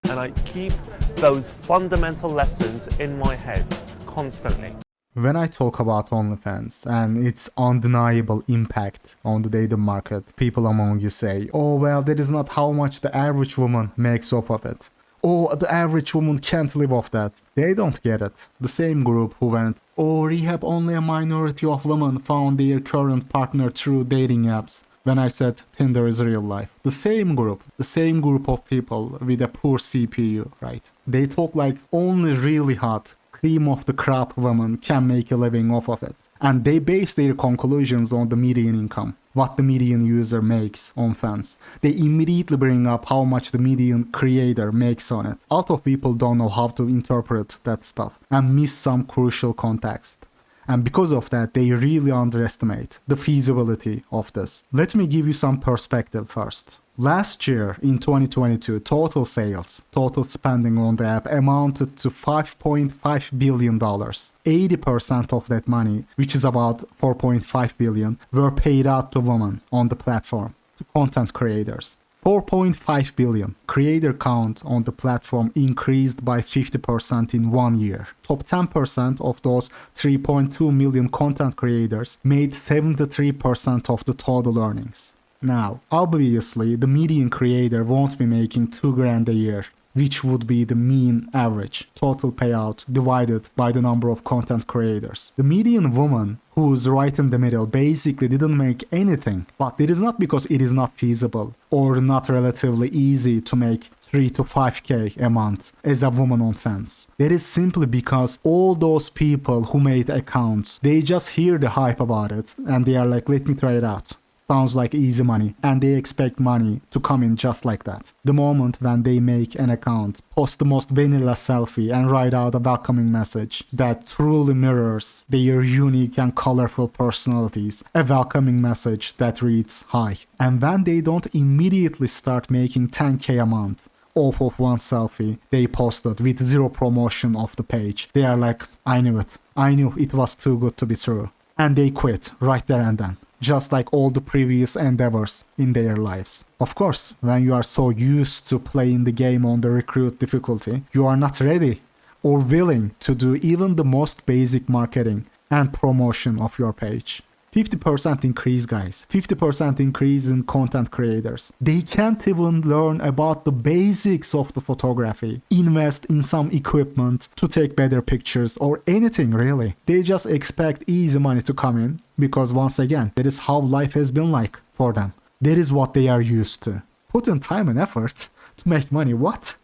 and I keep those fundamental lessons in my head constantly. When I talk about OnlyFans and its undeniable impact on the dating market, people among you say, oh well, that is not how much the average woman makes off of it. Oh, the average woman can't live off that. They don't get it. The same group who went, oh, rehab only a minority of women found their current partner through dating apps. When I said Tinder is real life. The same group of people with a poor CPU, right? They talk like only really hot, cream of the crop women can make a living off of it. And they base their conclusions on the median income, what the median user makes on fans. They immediately bring up how much the median creator makes on it. A lot of people don't know how to interpret that stuff and miss some crucial context. And because of that, they really underestimate the feasibility of this. Let me give you some perspective first. Last year, in 2022, total sales, total spending on the app amounted to $5.5 billion. 80% of that money, which is about $4.5 billion, were paid out to women on the platform, to content creators. 4.5 billion. Creator count on the platform increased by 50% in 1 year. Top 10% of those 3.2 million content creators made 73% of the total earnings. Now, obviously, the median creator won't be making $2,000 a year, which would be the mean average total payout divided by the number of content creators. The median woman, who's right in the middle, basically didn't make anything. But it is not because it is not feasible or not relatively easy to make 3 to 5k a month as a woman on fans. That is simply because all those people who made accounts, they just hear the hype about it and they are like, let me try it out. Sounds like easy money, and they expect money to come in just like that. The moment when they make an account, post the most vanilla selfie and write out a welcoming message that truly mirrors their unique and colorful personalities, a welcoming message that reads hi. And when they don't immediately start making 10k a month off of one selfie they posted with zero promotion of the page, they are like, I knew it. I knew it was too good to be true. And they quit right there and then. Just like all the previous endeavors in their lives. Of course, when you are so used to playing the game on the recruit difficulty, you are not ready or willing to do even the most basic marketing and promotion of your page. 50% increase, guys. 50% increase in content creators. They can't even learn about the basics of the photography, invest in some equipment to take better pictures or anything really. They just expect easy money to come in because once again, that is how life has been like for them. That is what they are used to. Put in time and effort to make money. What?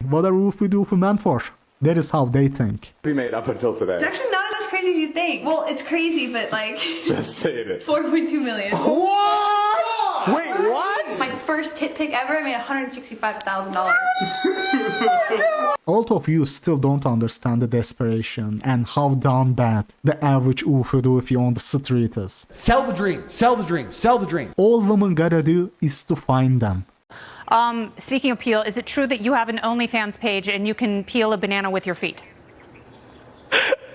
What are Woofy-Doofy men for? That is how they think. We made up until today. It's actually not as crazy as you think. Well, it's crazy, but like... Just saying it. 4.2 million. What? Wait, what? My first tit pic ever, I made $165,000. A lot of you still don't understand the desperation and how down bad the average Woofy-Doofy on the street is. Sell the dream, sell the dream, sell the dream. All women gotta do is to find them. Speaking of peel, is it true that you have an OnlyFans page and you can peel a banana with your feet?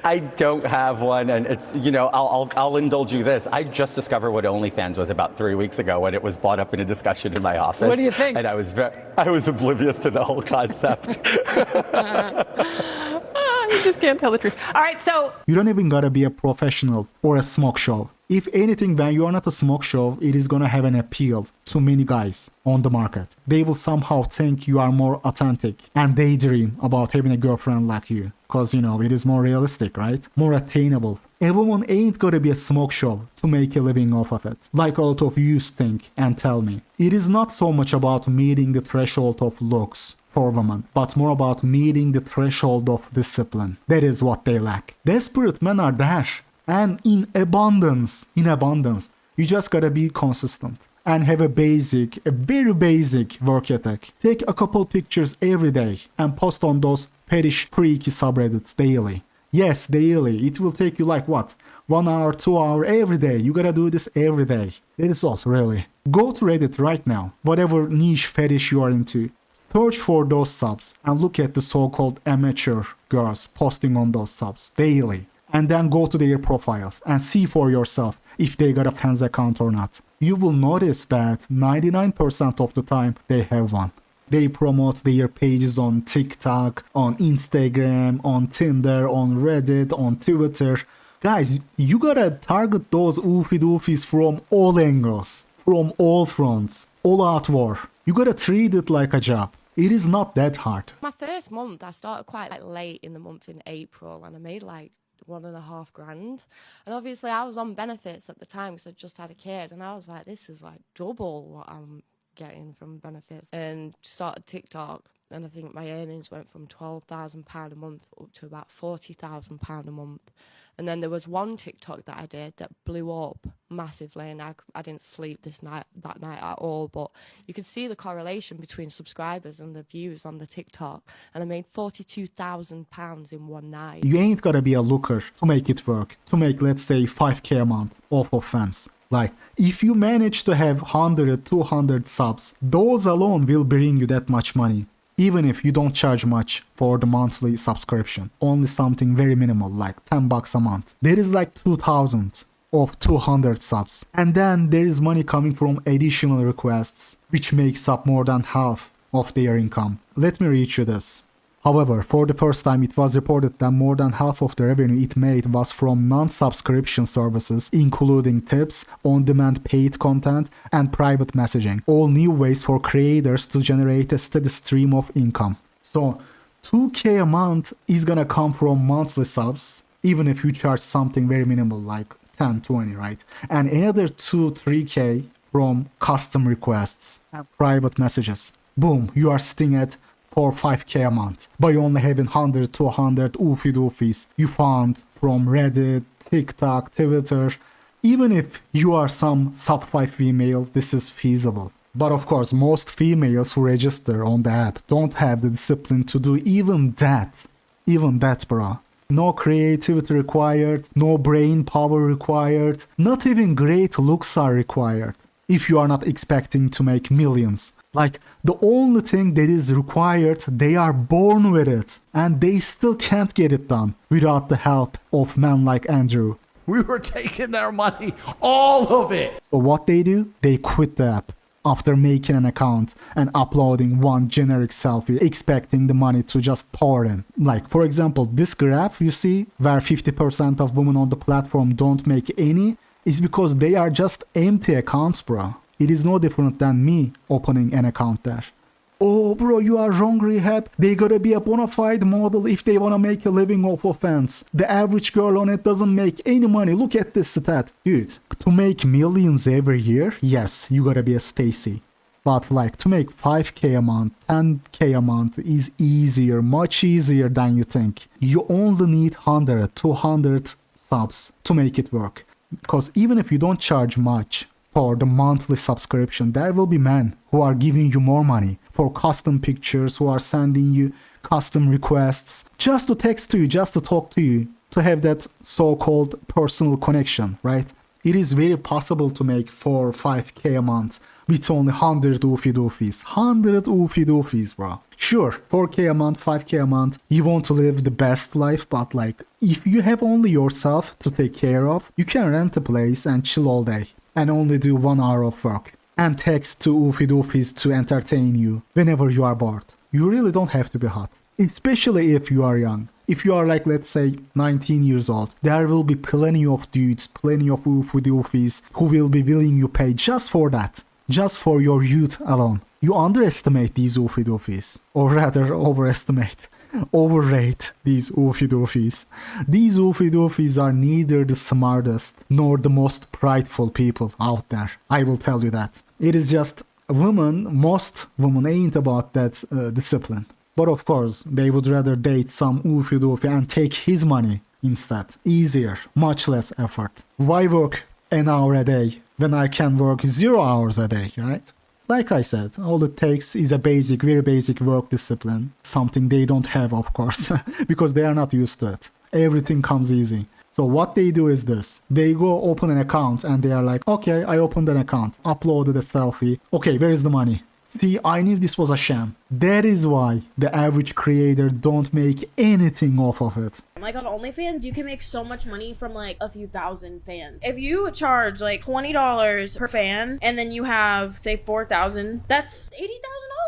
I don't have one, and it's, you know, I'll indulge you this. I just discovered what OnlyFans was about 3 weeks ago when it was brought up in a discussion in my office. What do you think? And I was oblivious to the whole concept. You just can't tell the truth. All right, so... You don't even gotta be a professional or a smoke show. If anything, when you are not a smoke show, it is gonna have an appeal to many guys on the market. They will somehow think you are more authentic and daydream about having a girlfriend like you. Cause you know, it is more realistic, right? More attainable. A woman ain't gonna be a smoke show to make a living off of it. Like a lot of you think and tell me. It is not so much about meeting the threshold of looks for women, but more about meeting the threshold of discipline. That is what they lack. Desperate men are there. And in abundance. You just gotta be consistent. And have a very basic work ethic. Take a couple pictures every day and post on those fetish freaky subreddits daily. Yes, daily. It will take you like what? 1 hour, 2 hours every day. You gotta do this every day. That is all, really. Go to Reddit right now. Whatever niche fetish you are into. Search for those subs and look at the so-called amateur girls posting on those subs daily. And then go to their profiles and see for yourself if they got a fans account or not. You will notice that 99% of the time they have one. They promote their pages on TikTok, on Instagram, on Tinder, on Reddit, on Twitter. Guys, you gotta target those oofy doofies from all angles, from all fronts, all out war. You gotta treat it like a job. It is not that hard. My first month, I started quite like late in the month in April, and I made like $1,500. And obviously I was on benefits at the time because I just had a kid, and I was like, this is like double what I'm getting from benefits. And started TikTok, and I think my earnings went from £12,000 a month up to about £40,000 a month. And then there was one TikTok that I did that blew up massively, and I didn't sleep that night at all. But you could see the correlation between subscribers and the views on the TikTok, and I made £42,000 in one night. You ain't gotta be a looker to make it work, to make, let's say, 5k a month off of fans. Like, if you manage to have 100, 200 subs, those alone will bring you that much money. Even if you don't charge much for the monthly subscription, only something very minimal like $10 a month. There is like 2,000 of 200 subs. And then there is money coming from additional requests, which makes up more than half of their income. Let me read you this. However, for the first time it was reported that more than half of the revenue it made was from non-subscription services, including tips, on-demand paid content, and private messaging. All new ways for creators to generate a steady stream of income. So, 2k a month is gonna come from monthly subs, even if you charge something very minimal like 10, 20, right? And another 2, 3k from custom requests and private messages. Boom, you are sitting at 4, 5k a month by only having 100, 200 oofy doofies you found from Reddit, TikTok, Twitter. Even if you are some sub 5 female, this is feasible. But of course, most females who register on the app don't have the discipline to do even that. Even that, bro. No creativity required, no brain power required, not even great looks are required if you are not expecting to make millions. Like, the only thing that is required, they are born with it, and they still can't get it done without the help of men like Andrew. We were taking their money, all of it. So what they do? They quit the app after making an account and uploading one generic selfie, expecting the money to just pour in. Like, for example, this graph you see, where 50% of women on the platform don't make any, is because they are just empty accounts, bro. It is no different than me opening an account there. Oh, bro, you are wrong, Rehab. They gotta be a bona fide model if they wanna make a living off of fans. The average girl on it doesn't make any money. Look at this stat. Dude, to make millions every year, yes, you gotta be a Stacy. But like, to make 5k a month, 10k a month is easier, much easier than you think. You only need 100, 200 subs to make it work. Because even if you don't charge much for the monthly subscription, there will be men who are giving you more money for custom pictures, who are sending you custom requests, just to text to you, just to talk to you, to have that so-called personal connection, right? It is very possible to make 4 or 5k a month with only 100 oofy doofies. 100 oofy doofies, bro. Sure, 4k a month, 5k a month, you want to live the best life, but like, if you have only yourself to take care of, you can rent a place and chill all day and only do 1 hour of work and text to oofy doofies to entertain you whenever you are bored. You really don't have to be hot, especially if you are young. If you are like, let's say, 19 years old, there will be plenty of dudes, plenty of oofy doofies who will be willing you pay just for that, just for your youth alone. You underestimate these oofy doofies, or rather overrate these oofy doofies. These oofy doofies are neither the smartest nor the most prideful people out there. I will tell you that. It is just most women ain't about that discipline. But of course, they would rather date some oofy doofy and take his money instead. Easier, much less effort. Why work an hour a day when I can work 0 hours a day, right? Like I said, all it takes is a basic, very basic work discipline. Something they don't have, of course, because they are not used to it. Everything comes easy. So what they do is this. They go open an account and they are like, okay, I opened an account, uploaded a selfie. Okay, where is the money? See, I knew this was a sham. That is why the average creator don't make anything off of it. Like on OnlyFans, you can make so much money from like a few thousand fans. If you charge like $20 per fan and then you have, say, 4,000, that's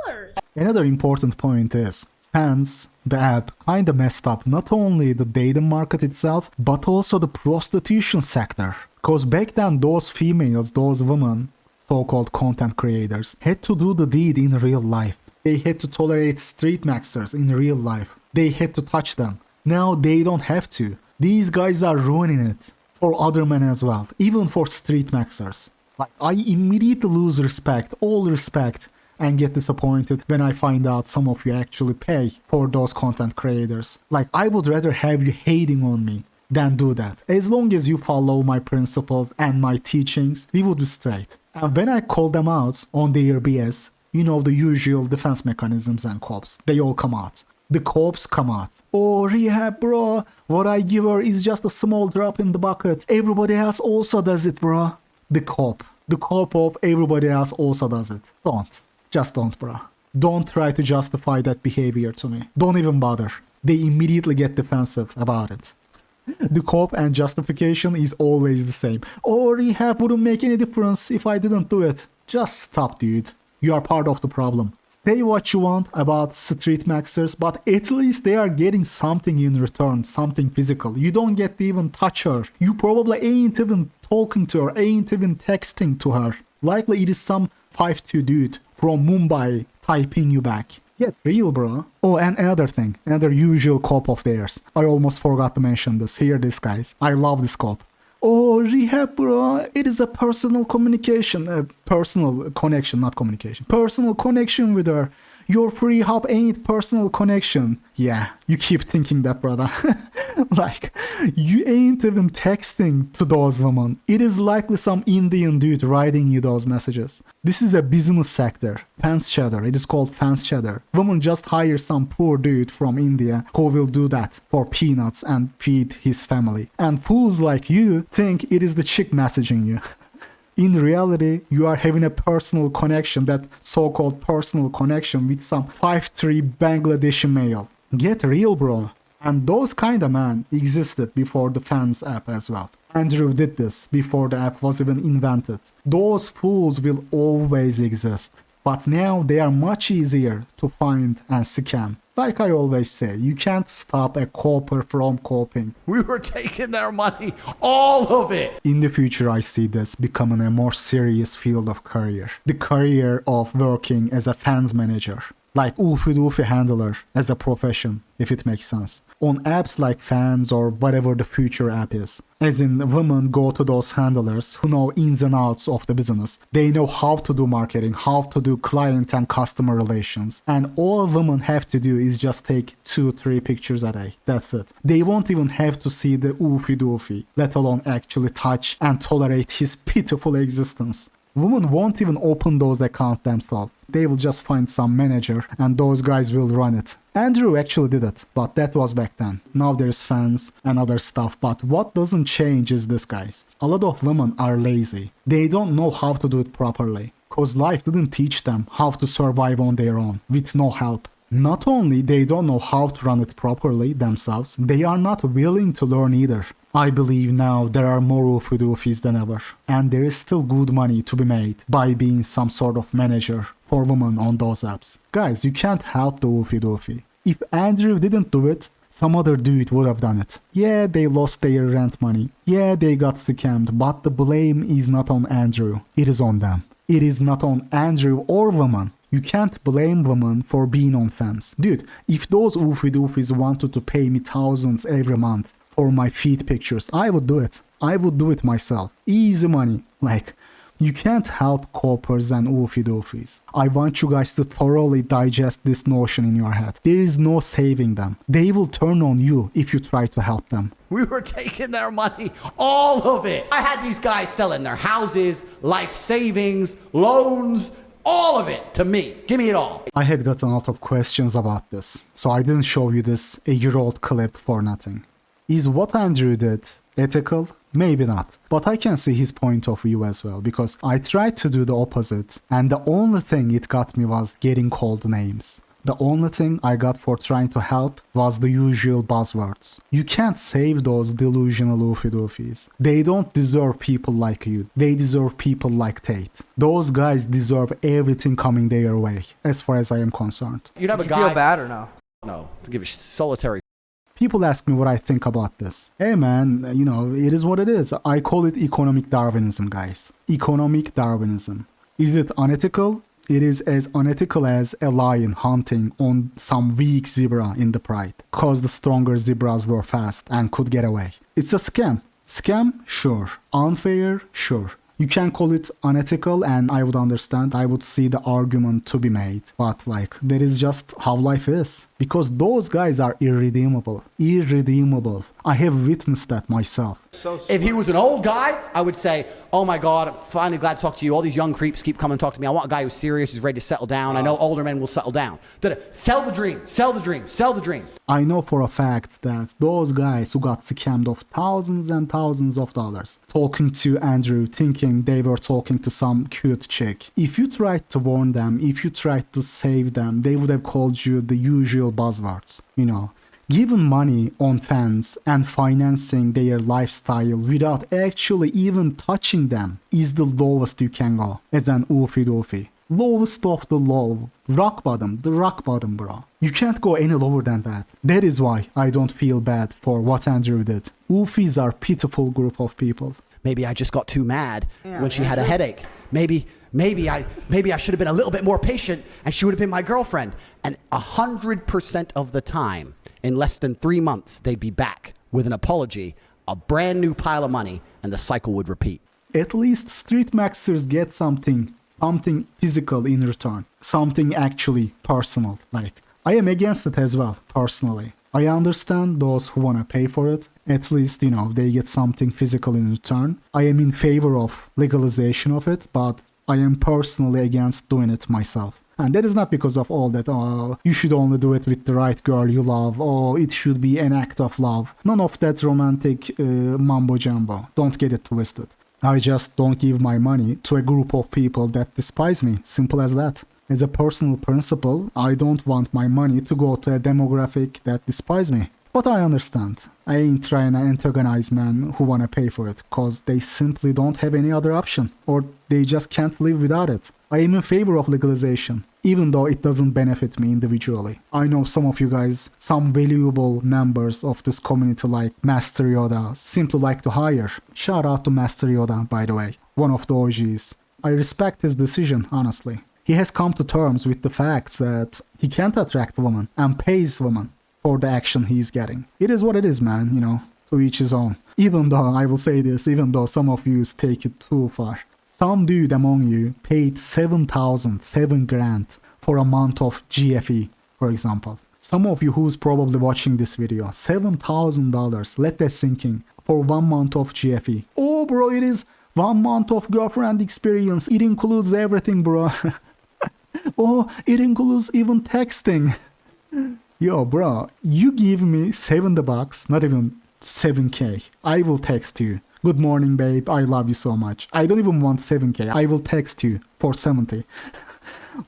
$80,000. Another important point is fans, the app, kinda messed up not only the dating market itself, but also the prostitution sector. Cause back then those females, those women, so-called content creators, had to do the deed in real life. They had to tolerate street maxers in real life. They had to touch them. Now they don't have to. These guys are ruining it for other men as well, even for street maxers. Like, I immediately lose respect, all respect, and get disappointed when I find out some of you actually pay for those content creators. Like, I would rather have you hating on me than do that. As long as you follow my principles and my teachings, we would be straight. And when I call them out on their BS, you know, the usual defense mechanisms and cops, they all come out. The cops come out. Oh, rehab, bro. What I give her is just a small drop in the bucket. Everybody else also does it, bro. The cop of everybody else also does it. Don't. Just don't, bro. Don't try to justify that behavior to me. Don't even bother. They immediately get defensive about it. The cop and justification is always the same. Oh, rehab wouldn't make any difference if I didn't do it. Just stop, dude. You are part of the problem. Say what you want about street maxers, but at least they are getting something in return, something physical. You don't get to even touch her. You probably ain't even talking to her, ain't even texting to her. Likely it is some 5'2" dude from Mumbai typing you back. Get real, bro. Oh, and another thing, another usual cop of theirs. I almost forgot to mention this. Hear this, guys. I love this cop. Oh, rehab, bro. It is a personal communication. Personal connection, not communication. Personal connection with her. Your free hop ain't personal connection. Yeah, you keep thinking that, brother. Like, you ain't even texting to those women. It is likely some Indian dude writing you those messages. This is a business sector. Fans cheddar. It is called fans cheddar. Women just hire some poor dude from India who will do that for peanuts and feed his family. And fools like you think it is the chick messaging you. In reality, you are having a personal connection, that so-called personal connection with some 5'3" Bangladeshi male. Get real, bro. And those kind of men existed before the fans app as well. Andrew did this before the app was even invented. Those fools will always exist. But now they are much easier to find and scam. Like I always say, you can't stop a coper from coping. We were taking their money, all of it. In the future, I see this becoming a more serious field of career. The career of working as a fans manager. Like Oofy Doofy handler as a profession, if it makes sense. On apps like Fans or whatever the future app is. As in, women go to those handlers who know ins and outs of the business. They know how to do marketing, how to do client and customer relations. And all women have to do is just take 2-3 pictures a day. That's it. They won't even have to see the Oofy Doofy, let alone actually touch and tolerate his pitiful existence. Women won't even open those accounts themselves. They will just find some manager and those guys will run it. Andrew actually did it, but that was back then. Now there's fans and other stuff, but what doesn't change is this, guys. A lot of women are lazy. They don't know how to do it properly. Cause life didn't teach them how to survive on their own, with no help. Not only they don't know how to run it properly themselves, they are not willing to learn either. I believe now there are more Oofy Doofies than ever, and there is still good money to be made by being some sort of manager for women on those apps. Guys, you can't help the Oofy Doofy. If Andrew didn't do it, some other dude would have done it. Yeah, they lost their rent money. Yeah, they got scammed, but the blame is not on Andrew. It is on them. It is not on Andrew or women. You can't blame women for being on fans. Dude, if those Oofy Doofies wanted to pay me thousands every month for my feed pictures, I would do it. I would do it myself. Easy money. Like, you can't help copers and Oofy Doofies. I want you guys to thoroughly digest this notion in your head. There is no saving them. They will turn on you if you try to help them. We were taking their money, all of it. I had these guys selling their houses, life savings, loans, all of it to me. Give me it all. I had gotten a lot of questions about this, so I didn't show you this 8-year-old clip for nothing. Is what Andrew did ethical? Maybe not. But I can see his point of view as well, because I tried to do the opposite, and the only thing it got me was getting called names. The only thing I got for trying to help was the usual buzzwords. You can't save those delusional oofy doofies. They don't deserve people like you. They deserve people like Tate. Those guys deserve everything coming their way, as far as I am concerned. You'd have a You guy. feel bad or no? No, to give a solitary. People ask me what I think about this. Hey man, you know, it is what it is. I call it economic Darwinism, guys. Economic Darwinism. Is it unethical? It is as unethical as a lion hunting on some weak zebra in the pride, cause the stronger zebras were fast and could get away. It's a scam. Scam? Sure. Unfair? Sure. You can call it unethical and I would understand, I would see the argument to be made. But like, that is just how life is. Because those guys are irredeemable. Irredeemable. I have witnessed that myself. If he was an old guy, I would say, oh my God, I'm finally glad to talk to you. All these young creeps keep coming to talk to me. I want a guy who's serious, who's ready to settle down. I know older men will settle down. Sell the dream, sell the dream, sell the dream. I know for a fact that those guys who got scammed of thousands and thousands of dollars talking to Andrew thinking they were talking to some cute chick. If you tried to warn them, if you tried to save them, they would have called you the usual buzzwords, you know. Giving money on fans and financing their lifestyle without actually even touching them is the lowest you can go as an oofy doofy. Lowest of the low. Rock bottom, the rock bottom, bro. You can't go any lower than that. That is why I don't feel bad for what Andrew did. Oofies are a pitiful group of people. Maybe I just got too mad when she had a headache. Maybe I should have been a little bit more patient and she would have been my girlfriend. And 100% of the time, in less than 3 months, they'd be back with an apology, a brand new pile of money, and the cycle would repeat. At least street maxers get something physical in return. Something actually personal. Like, I am against it as well, personally. I understand those who wanna pay for it. At least, you know, they get something physical in return. I am in favor of legalization of it, but I am personally against doing it myself. And that is not because of all that, oh, you should only do it with the right girl you love, oh, it should be an act of love. None of that romantic mumbo jumbo. Don't get it twisted. I just don't give my money to a group of people that despise me. Simple as that. As a personal principle, I don't want my money to go to a demographic that despise me. But I understand. I ain't trying to antagonize men who wanna pay for it, cause they simply don't have any other option, or they just can't live without it. I am in favor of legalization, even though it doesn't benefit me individually. I know some of you guys, some valuable members of this community like Master Yoda, simply like to hire. Shout out to Master Yoda, by the way, one of the OGs. I respect his decision, honestly. He has come to terms with the fact that he can't attract women and pays women for the action he's getting. It is what it is, man, you know, to each his own. Even though, I will say this, even though some of you take it too far. Some dude among you paid $7 grand for a month of GFE, for example. Some of you who's probably watching this video, $7,000, let that sink in, for 1 month of GFE. Oh bro, it is 1 month of girlfriend experience. It includes everything, bro. Oh, it includes even texting. Yo, bro, you give me $70, not even 7K. I will text you. Good morning, babe. I love you so much. I don't even want 7K. I will text you for 70.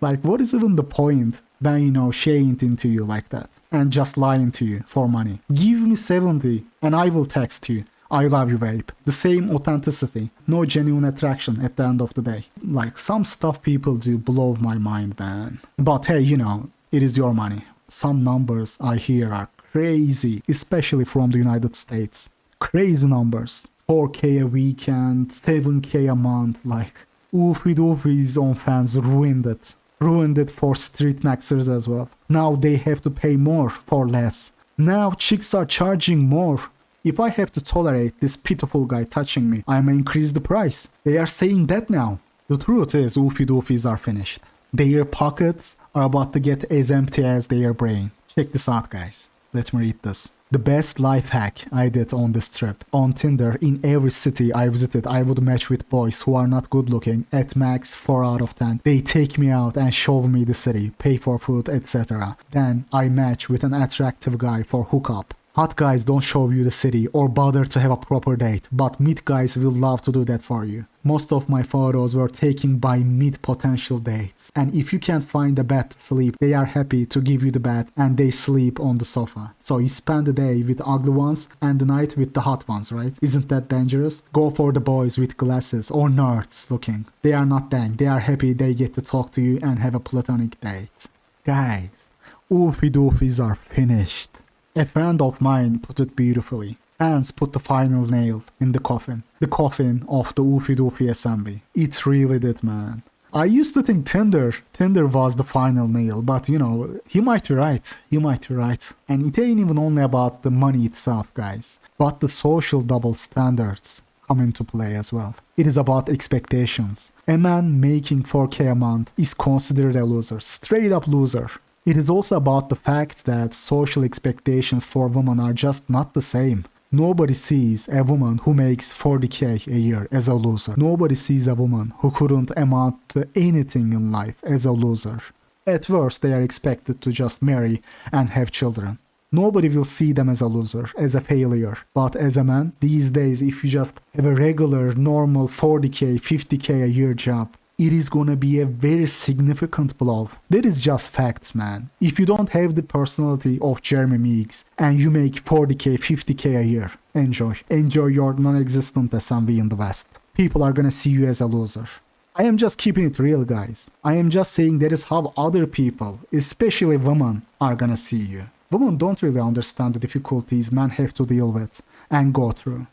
Like, what is even the point when, you know, she ain't into you like that and just lying to you for money? Give me 70 and I will text you. I love you, babe. The same authenticity. No genuine attraction at the end of the day. Like, some stuff people do blow my mind, man. But hey, you know, it is your money. Some numbers I hear are crazy, especially from the United States. Crazy numbers. 4K a weekend, 7K a month, like, oofy doofies on fans ruined it. Ruined it for street maxers as well. Now they have to pay more for less. Now chicks are charging more. If I have to tolerate this pitiful guy touching me, I may increase the price. They are saying that now. The truth is, oofy doofies are finished. Their pockets are about to get as empty as their brain. Check this out, guys. Let me read this. The best life hack I did on this trip. On Tinder, in every city I visited, I would match with boys who are not good looking. At max 4 out of 10. They take me out and show me the city, pay for food, etc. Then I match with an attractive guy for hookup. Hot guys don't show you the city or bother to have a proper date, but mid guys will love to do that for you. Most of my photos were taken by mid potential dates. And if you can't find a bed to sleep, they are happy to give you the bed and they sleep on the sofa. So you spend the day with ugly ones and the night with the hot ones, right? Isn't that dangerous? Go for the boys with glasses or nerds looking. They are not dang. They are happy they get to talk to you and have a platonic date. Guys, oofy doofies are finished. A friend of mine put it beautifully. Fans put the final nail in the coffin. The coffin of the Oofy Doofy SMV. It really did, man. I used to think Tinder was the final nail, but you know, he might be right. He might be right. And it ain't even only about the money itself, guys, but the social double standards come into play as well. It is about expectations. A man making 4K a month is considered a loser, straight up loser. It is also about the fact that social expectations for women are just not the same. Nobody sees a woman who makes 40k a year as a loser. Nobody sees a woman who couldn't amount to anything in life as a loser. At worst, they are expected to just marry and have children. Nobody will see them as a loser, as a failure. But as a man, these days, if you just have a regular, normal 40k, 50k a year job, it is gonna be a very significant blow. That is just facts, man. If you don't have the personality of Jeremy Meeks and you make 40k, 50k a year, enjoy. Enjoy your non-existent SMV in the West. People are gonna see you as a loser. I am just keeping it real, guys. I am just saying that is how other people, especially women, are gonna see you. Women don't really understand the difficulties men have to deal with and go through.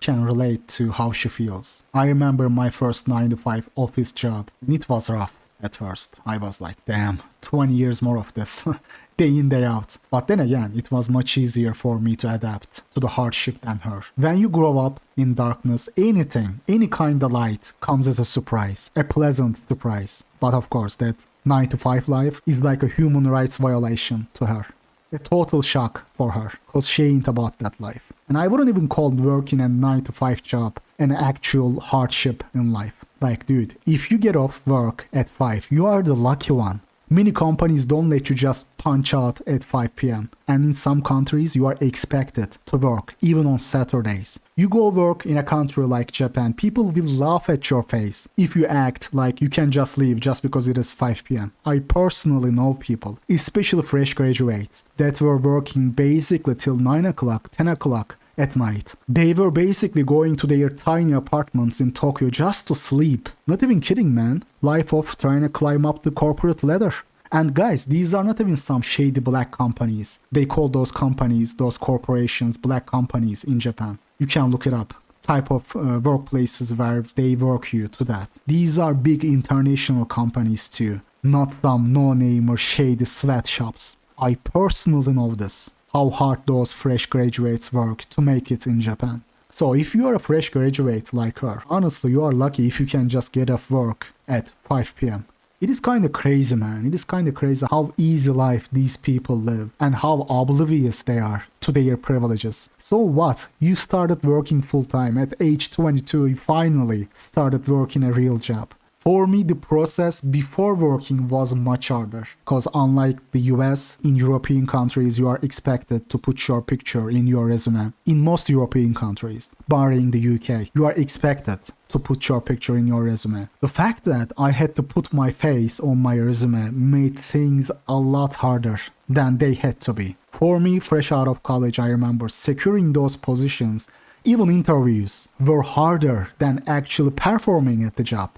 Can relate to how she feels. I remember my first 9 to 5 office job, and it was rough at first. I was like, damn, 20 years more of this, day in, day out. But then again, it was much easier for me to adapt to the hardship than her. When you grow up in darkness, anything, any kind of light comes as a surprise, a pleasant surprise. But of course, that 9 to 5 life is like a human rights violation to her. A total shock for her, cause she ain't about that life. And I wouldn't even call working a 9 to 5 job an actual hardship in life. Like, dude, if you get off work at 5, you are the lucky one. Many companies don't let you just punch out at 5 p.m. And in some countries, you are expected to work even on Saturdays. You go work in a country like Japan, people will laugh at your face if you act like you can just leave just because it is 5 p.m. I personally know people, especially fresh graduates, that were working basically till 9 o'clock, 10 o'clock at night. They were basically going to their tiny apartments in Tokyo just to sleep. Not even kidding, man. Life of trying to climb up the corporate ladder. And guys, these are not even some shady black companies. They call those companies, those corporations, black companies in Japan. You can look it up. Type of workplaces where they work you to that. These are big international companies too. Not some no-name or shady sweatshops. I personally know this. How hard those fresh graduates work to make it in Japan. So if you are a fresh graduate like her, honestly, you are lucky if you can just get off work at 5 p.m. It is kind of crazy, man. It is kind of crazy how easy life these people live and how oblivious they are to their privileges. So what? You started working full-time at age 22, you finally started working a real job. For me, the process before working was much harder, because unlike the US, in European countries, you are expected to put your picture in your resume. In most European countries, barring the UK, you are expected to put your picture in your resume. The fact that I had to put my face on my resume made things a lot harder than they had to be. For me, fresh out of college, I remember securing those positions, even interviews, were harder than actually performing at the job.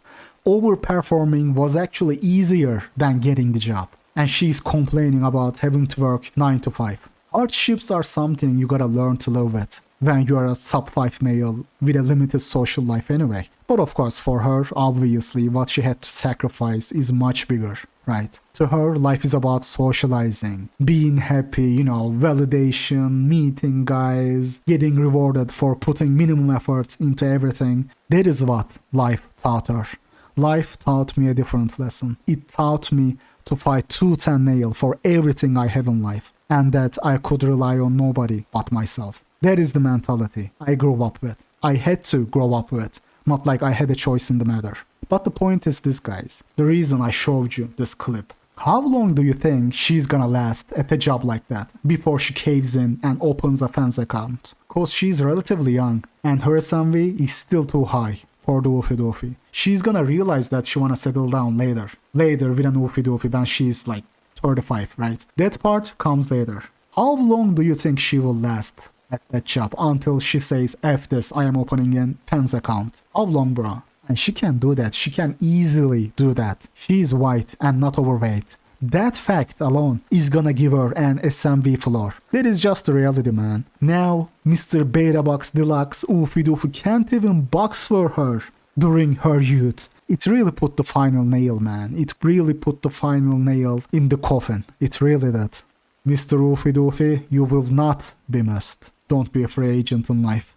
Overperforming was actually easier than getting the job. and she's complaining about having to work 9 to 5. Hardships are something you gotta learn to live with when you are a sub-5 male with a limited social life anyway. But of course, for her, obviously, what she had to sacrifice is much bigger, right? To her, life is about socializing, being happy, validation, meeting guys, getting rewarded for putting minimum effort into everything. That is what life taught her. Life taught me a different lesson. It taught me to fight tooth and nail for everything I have in life, and that I could rely on nobody but myself. That is the mentality I grew up with. I had to grow up with, not like I had a choice in the matter. But the point is this, guys. The reason I showed you this clip. How long do you think she's gonna last at a job like that before she caves in and opens a fans account? Cause she's relatively young and her SMV is still too high for the Woofy Doofy. She's gonna realize that she wanna settle down later. Later with an Woofy Doofy when she's like 35, right? That part comes later. How long do you think she will last at that job until she says, F this, I am opening a fans account? How long, bro? And she can do that. She can easily do that. She is white and not overweight. That fact alone is gonna give her an SMV floor. That is just the reality, man. Now, Mr. Beta Box Deluxe Woofy Doofy can't even box for her during her youth. It really put the final nail, man. It really put the final nail in the coffin. It really did. Mr. Woofy Doofy, you will not be missed. Don't be a free agent in life.